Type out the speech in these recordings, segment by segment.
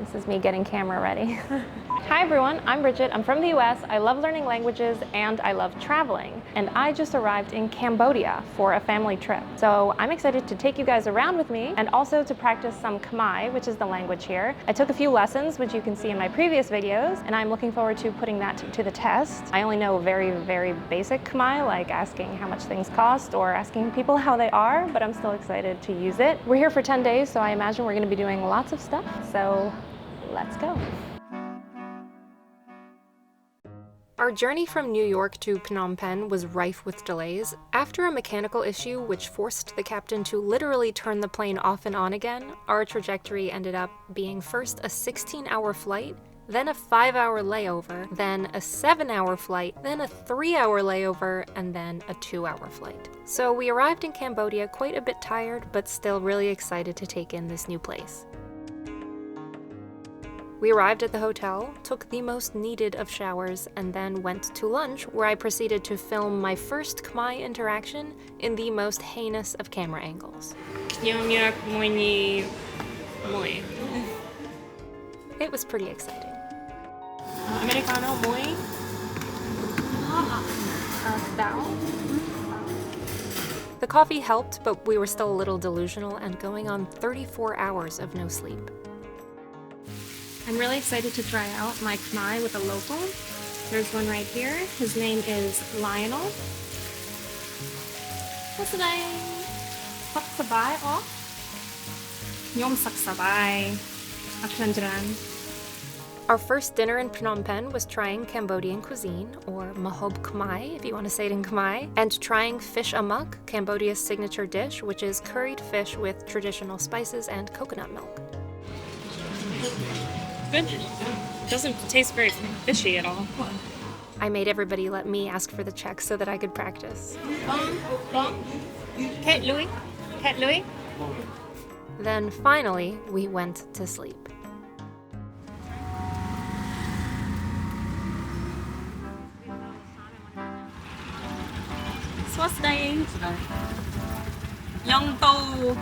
This is me getting camera ready. Hi everyone, I'm Bridget. I'm from the US. I love learning languages and I love traveling. And I just arrived in Cambodia for a family trip. So I'm excited to take you guys around with me and also to practice some Khmer, which is the language here. I took a few lessons, which you can see in my previous videos, and I'm looking forward to putting that to the test. I only know very, very basic Khmer, like asking how much things cost or asking people how they are, but I'm still excited to use it. We're here for 10 days, so I imagine we're going to be doing lots of stuff. So let's go. Our journey from New York to Phnom Penh was rife with delays. After a mechanical issue which forced the captain to literally turn the plane off and on again, our trajectory ended up being first a 16-hour flight, then a 5-hour layover, then a 7-hour flight, then a 3-hour layover, and then a 2-hour flight. So we arrived in Cambodia quite a bit tired, but still really excited to take in this new place. We arrived at the hotel, took the most needed of showers, and then went to lunch, where I proceeded to film my first Khmer interaction in the most heinous of camera angles. It was pretty exciting. Americano muy. The coffee helped, but we were still a little delusional and going on 34 hours of no sleep. I'm really excited to try out my Khmer with a local. There's one right here. His name is Lionel. What's the name? Saksabai off? Yom Saksabai. Our first dinner in Phnom Penh was trying Cambodian cuisine, or Mahob Khmer if you want to say it in Khmer, and trying fish amok, Cambodia's signature dish, which is curried fish with traditional spices and coconut milk. Good. Doesn't taste very fishy at all. I made everybody let me ask for the check so that I could practice. Louis. Then finally, we went to sleep. What's name? Yongpo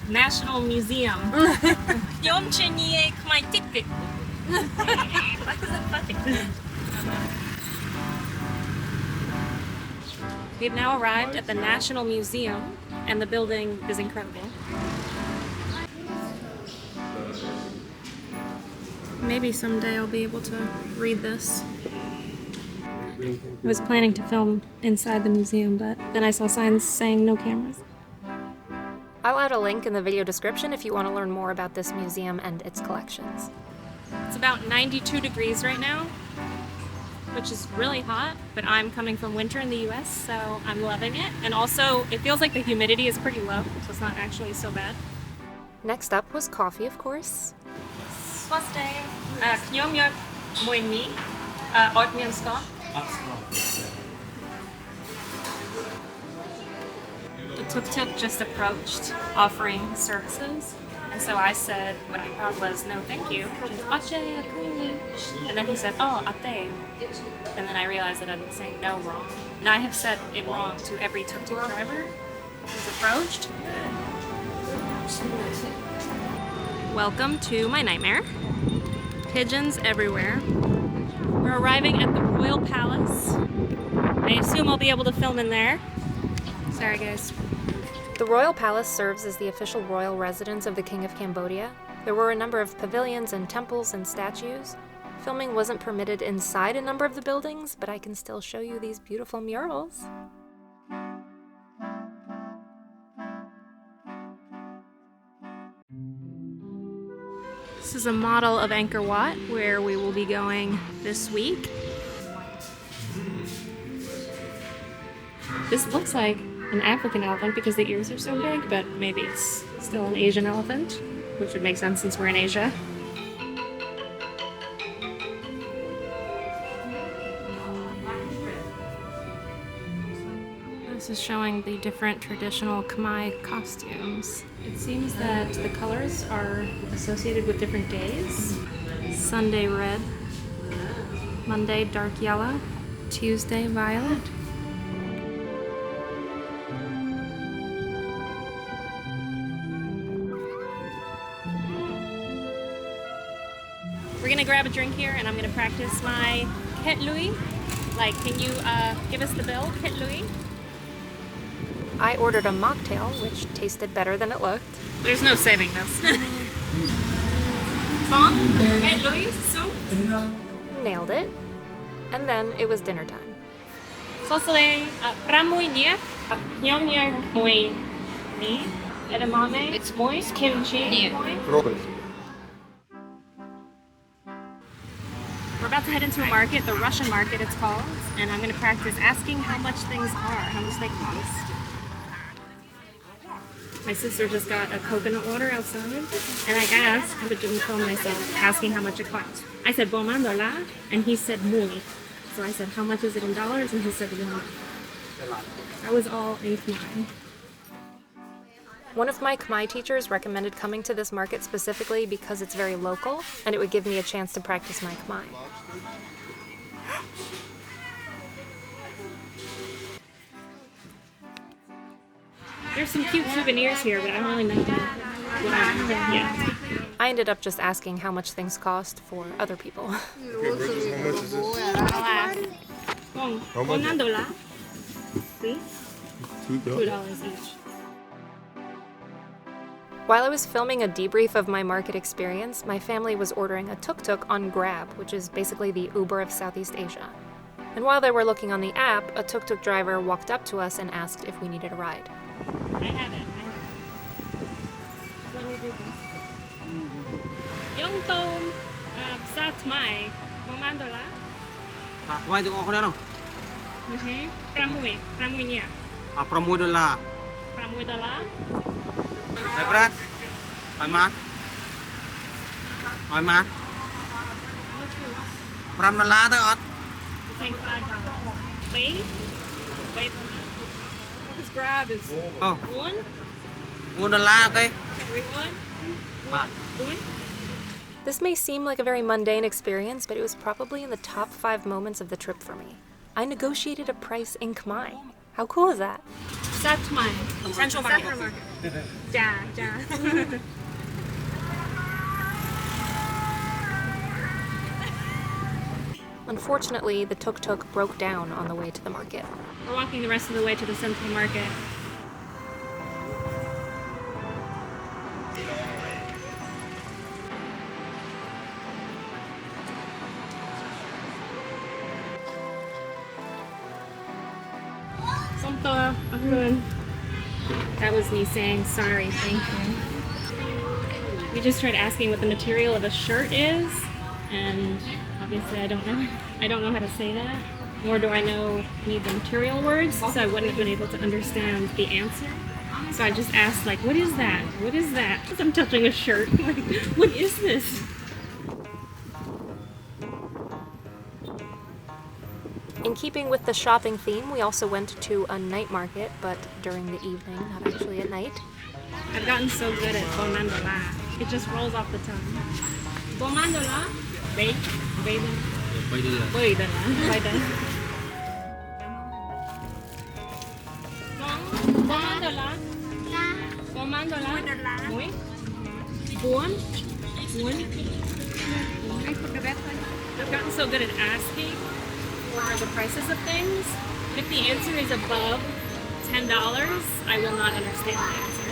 National Museum. We've now arrived at the National Museum, and the building is incredible. Maybe someday I'll be able to read this. I was planning to film inside the museum, but then I saw signs saying no cameras. I'll add a link in the video description if you want to learn more about this museum and its collections. It's about 92 degrees right now, which is really hot, but I'm coming from winter in the US, so I'm loving it. And also, it feels like the humidity is pretty low, so it's not actually so bad. Next up was coffee, of course. Swaste. Oatmeal scone. The Tuk-tuk just approached offering services, and so I said what I thought was no thank you, and then he said, oh, ate, and then I realized that I've been saying no wrong, and I have said it wrong to every Tuk-tuk driver who's approached. Welcome to my nightmare. Pigeons everywhere. We're arriving at the Royal Palace. I assume I'll be able to film in there. Sorry guys. The Royal Palace serves as the official royal residence of the King of Cambodia. There were a number of pavilions and temples and statues. Filming wasn't permitted inside a number of the buildings, but I can still show you these beautiful murals. This is a model of Angkor Wat, where we will be going this week. This looks like an African elephant because the ears are so big, but maybe it's still an Asian elephant, which would make sense since we're in Asia. This is showing the different traditional Khmer costumes. It seems that the colors are associated with different days. Sunday red, Monday dark yellow, Tuesday violet. We're gonna grab a drink here and I'm gonna practice my Ket Lui. Like, can you give us the bill, Ket Lui? I ordered a mocktail, which tasted better than it looked. There's no saving this. Bong, Ket Lui, soup. Nailed it. And then it was dinner time. Sosle, pramui nie, nyongnya mui ni, edamame, it's moist, kimchi, We're about to head into a market, the Russian market it's called, and I'm going to practice asking how much things are, how much they cost. My sister just got a coconut water outside, and I asked, but didn't film myself, asking how much it cost. I said, $1, and he said, muy. So I said, how much is it in dollars? And he said, $1. That was all in Khmer. One of my Khmer teachers recommended coming to this market specifically because it's very local, and it would give me a chance to practice my Khmer. There's some cute souvenirs here, but I don't really know what I want yet. I ended up just asking how much things cost for other people. Okay, Bridges, how much is this? $1. See? $2 each. While I was filming a debrief of my market experience, my family was ordering a tuk-tuk on Grab, which is basically the Uber of Southeast Asia. And while they were looking on the app, a tuk-tuk driver walked up to us and asked if we needed a ride. I have it. Let me do this. Yung tôm sa Khmer, $1. Quay từ con đó. Pramui nha. $6. $6. Đây Brad. Hỏi mát. $5 tới ọt. Wait. This Grab is $1. Okay. $1. This may seem like a very mundane experience, but it was probably in the top 5 moments of the trip for me. I negotiated a price in Khmer. How cool is that? South Khmer. Central Market. Ja. Unfortunately, the tuk-tuk broke down on the way to the market. We're walking the rest of the way to the Central Market. That was me saying sorry, thank you. We just tried asking what the material of a shirt is, and obviously I don't know how to say that, nor do I know any of the material words, so I wouldn't have been able to understand the answer. So I just asked, like, what is that? What is that? Because I'm touching a shirt. Like, what is this? In keeping with the shopping theme, we also went to a night market, but during the evening, not actually at night. I've gotten so good at Bomandola. It just rolls off the tongue. Bomandola? $8. I've gotten so good at asking for the prices of things. If the answer is above $10, I will not understand the answer.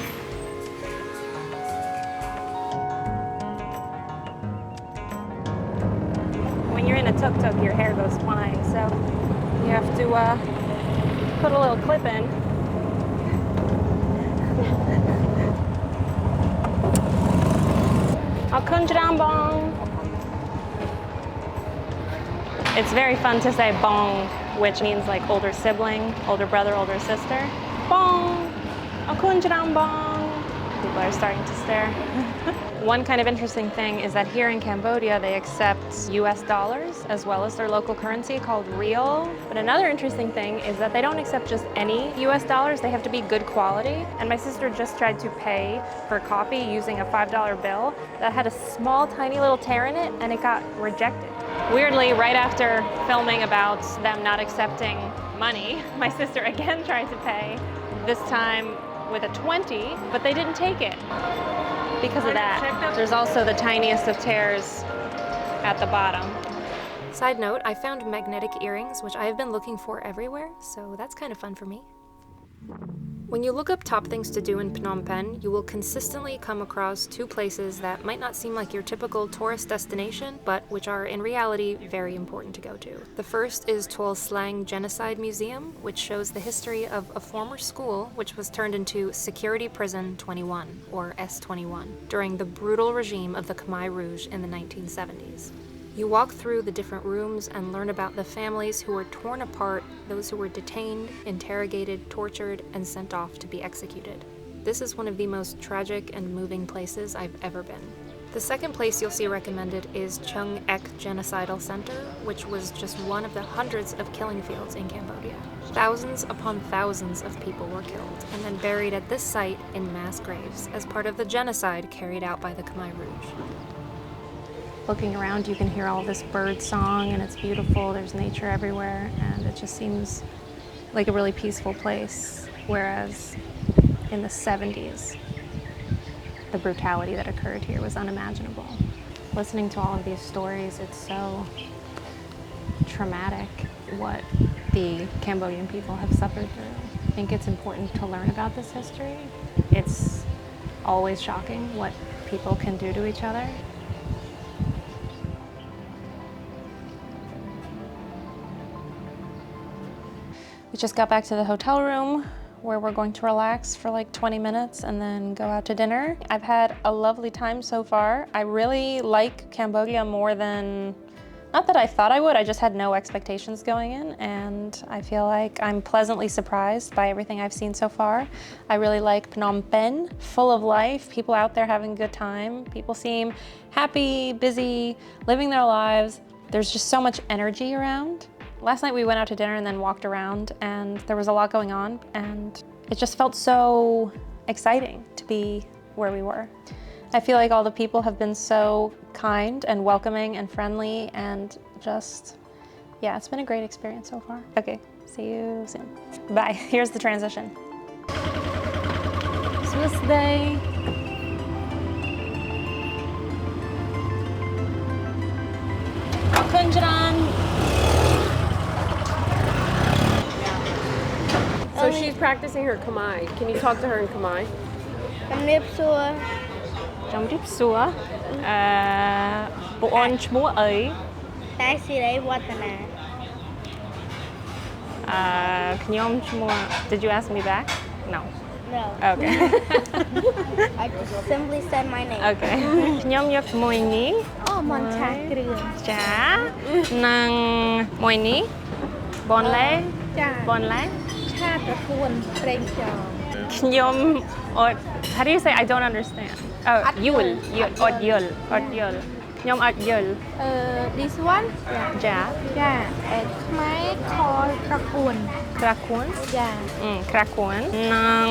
When you're in a tuk-tuk, your hair goes flying, so you have to put a little clip in. It's very fun to say bong, which means like older sibling, older brother, older sister. Bong! Bong! People are starting to stare. One kind of interesting thing is that here in Cambodia, they accept US dollars as well as their local currency called riel. But another interesting thing is that they don't accept just any US dollars, they have to be good quality. And my sister just tried to pay for coffee using a $5 bill that had a small, tiny little tear in it, and it got rejected. Weirdly, right after filming about them not accepting money, my sister again tried to pay, this time with a 20, but they didn't take it because of that. There's also the tiniest of tears at the bottom. Side note, I found magnetic earrings, which I have been looking for everywhere, so that's kind of fun for me. When you look up top things to do in Phnom Penh, you will consistently come across two places that might not seem like your typical tourist destination, but which are in reality very important to go to. The first is Tuol Sleng Genocide Museum, which shows the history of a former school which was turned into Security Prison 21, or S21, during the brutal regime of the Khmer Rouge in the 1970s. You walk through the different rooms and learn about the families who were torn apart, those who were detained, interrogated, tortured, and sent off to be executed. This is one of the most tragic and moving places I've ever been. The second place you'll see recommended is Chung Ek Genocidal Center, which was just one of the hundreds of killing fields in Cambodia. Thousands upon thousands of people were killed and then buried at this site in mass graves as part of the genocide carried out by the Khmer Rouge. Looking around, you can hear all this bird song, and it's beautiful. There's nature everywhere, and it just seems like a really peaceful place. Whereas in the 70s, the brutality that occurred here was unimaginable. Listening to all of these stories, it's so traumatic what the Cambodian people have suffered through. I think it's important to learn about this history. It's always shocking what people can do to each other. We just got back to the hotel room where we're going to relax for like 20 minutes and then go out to dinner. I've had a lovely time so far. I really like Cambodia more than, not that I thought I would, I just had no expectations going in, and I feel like I'm pleasantly surprised by everything I've seen so far. I really like Phnom Penh, full of life, people out there having a good time. People seem happy, busy, living their lives. There's just so much energy around. Last night we went out to dinner and then walked around, and there was a lot going on, and it just felt so exciting to be where we were. I feel like all the people have been so kind and welcoming and friendly, and just, yeah, it's been a great experience so far. Okay, see you soon. Bye. Here's the transition. Swiss Day. So she's practicing her Khmer. Can you talk to her in Khmer? ជំរាបសួរ ជំរាបសួរ ពួកអូនឈ្មោះអី តែសិរីវឌ្ឍនា ខ្ញុំឈ្មោះ Did you ask me back? No. No. Okay. I just simply said my name. Okay. ខ្ញុំយកមួយនេះ អូមនឆាគ្រឿង ចានិងមួយនេះបនឡេ ចា បនឡេ ឆាប្រគួនប្រេងខ្យង ខ្ញុំអត់ How do you say I don't understand? Oh, យល់អត់យល់ខ្ញុំអត់យល់ this one ចា ចាខ្មែរខលប្រគួន ក្រាគួន ចា ក្រាគួននិង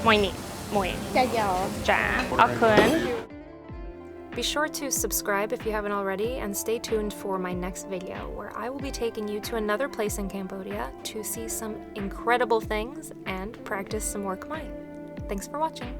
មួយនេះមួយ ចាយក ចាអរគុណ Be sure to subscribe if you haven't already, and stay tuned for my next video where I will be taking you to another place in Cambodia to see some incredible things and practice some more Khmer. Thanks for watching.